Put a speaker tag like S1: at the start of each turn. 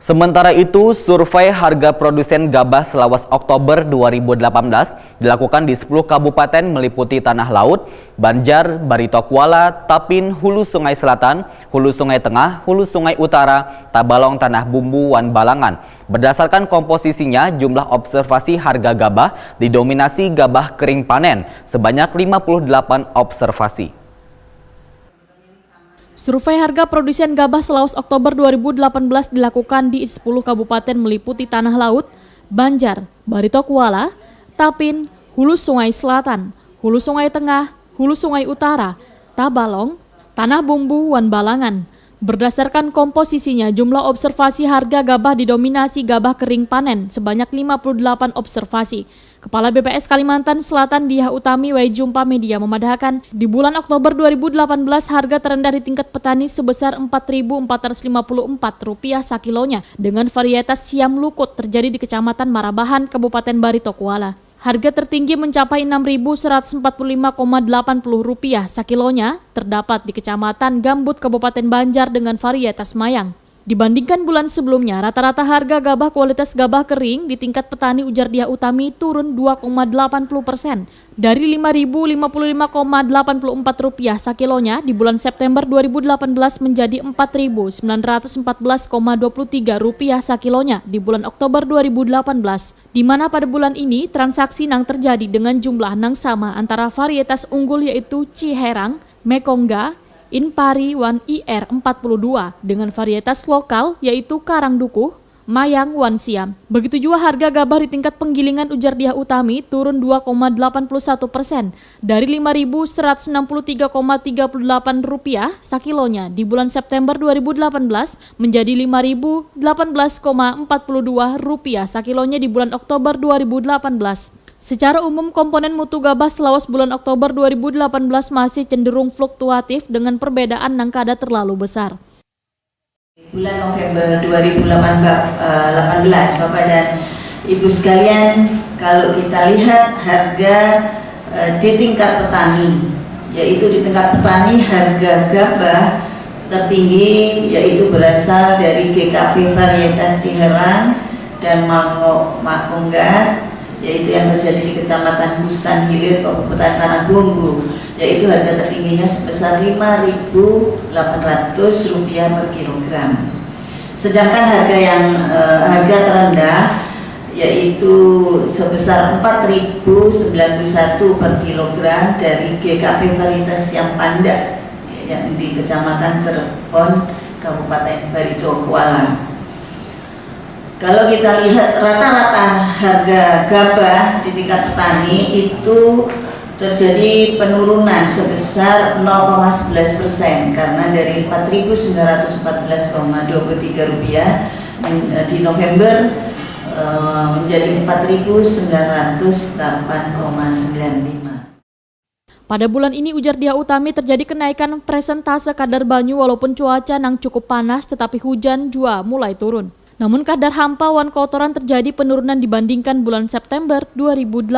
S1: Sementara itu, survei harga produsen gabah selawas Oktober 2018 dilakukan di 10 kabupaten meliputi Tanah Laut, Banjar, Barito Kuala, Tapin, Hulu Sungai Selatan, Hulu Sungai Tengah, Hulu Sungai Utara, Tabalong, Tanah Bumbu, Wan Balangan. Berdasarkan komposisinya, jumlah observasi harga gabah didominasi gabah kering panen sebanyak 58 observasi.
S2: Survei harga produsen gabah selawas Oktober 2018 dilakukan di 10 kabupaten meliputi Tanah Laut, Banjar, Barito Kuala, Tapin, Hulu Sungai Selatan, Hulu Sungai Tengah, Hulu Sungai Utara, Tabalong, Tanah Bumbu, Wan Balangan. Berdasarkan komposisinya, jumlah observasi harga gabah didominasi gabah kering panen sebanyak 58 observasi. Kepala BPS Kalimantan Selatan Diah Utami Jumpa Media memadahkan di bulan Oktober 2018 harga terendah di tingkat petani sebesar Rp4.454 sakilonya dengan varietas siam lukut terjadi di Kecamatan Marabahan, Kabupaten Barito Kuala. Harga tertinggi mencapai Rp6.145,80 sakilonya terdapat di Kecamatan Gambut, Kabupaten Banjar dengan varietas mayang. Dibandingkan bulan sebelumnya, rata-rata harga gabah kualitas gabah kering di tingkat petani ujar Diah Utami turun 2,80%. Dari Rp5.055,84 sakilonya di bulan September 2018 menjadi Rp4.914,23 sakilonya di bulan Oktober 2018. Di mana pada bulan ini transaksi nang terjadi dengan jumlah nang sama antara varietas unggul yaitu Ciherang, Mekongga, Inpari Wan IR 42 dengan varietas lokal yaitu Karang Dukuh, Mayang Wan Siam. Begitu juga harga gabah di tingkat penggilingan ujar Diah Utami turun 2,81% dari Rp5.163,38 sakilonya di bulan September 2018 menjadi Rp5.018,42 sakilonya di bulan Oktober 2018. Secara umum, komponen mutu gabah selawas bulan Oktober 2018 masih cenderung fluktuatif dengan perbedaan nang kada terlalu besar.
S3: Bulan November 2018, Bapak dan Ibu sekalian, kalau kita lihat harga di tingkat petani, yaitu di tingkat petani harga gabah tertinggi yaitu berasal dari GKP varietas Ciherang dan Mekongga, yaitu yang terjadi di Kecamatan Busan Hilir, Kabupaten Tanah Bumbu, yaitu harga tertingginya sebesar Rp5.800 per kilogram. Sedangkan harga terendah yaitu sebesar Rp4.091 per kilogram dari GKP varietas yang Panda yang di Kecamatan Cirebon, Kabupaten Barito Kuala. Kalau kita lihat rata-rata harga gabah di tingkat petani itu terjadi penurunan sebesar 0,11% karena dari Rp4.914,23 di November menjadi Rp4.908,95.
S2: Pada bulan ini ujar Diah Utami terjadi kenaikan presentase kadar banyu walaupun cuaca nang cukup panas tetapi hujan juga mulai turun. Namun kadar hampa wan kotoran terjadi penurunan dibandingkan bulan September 2018.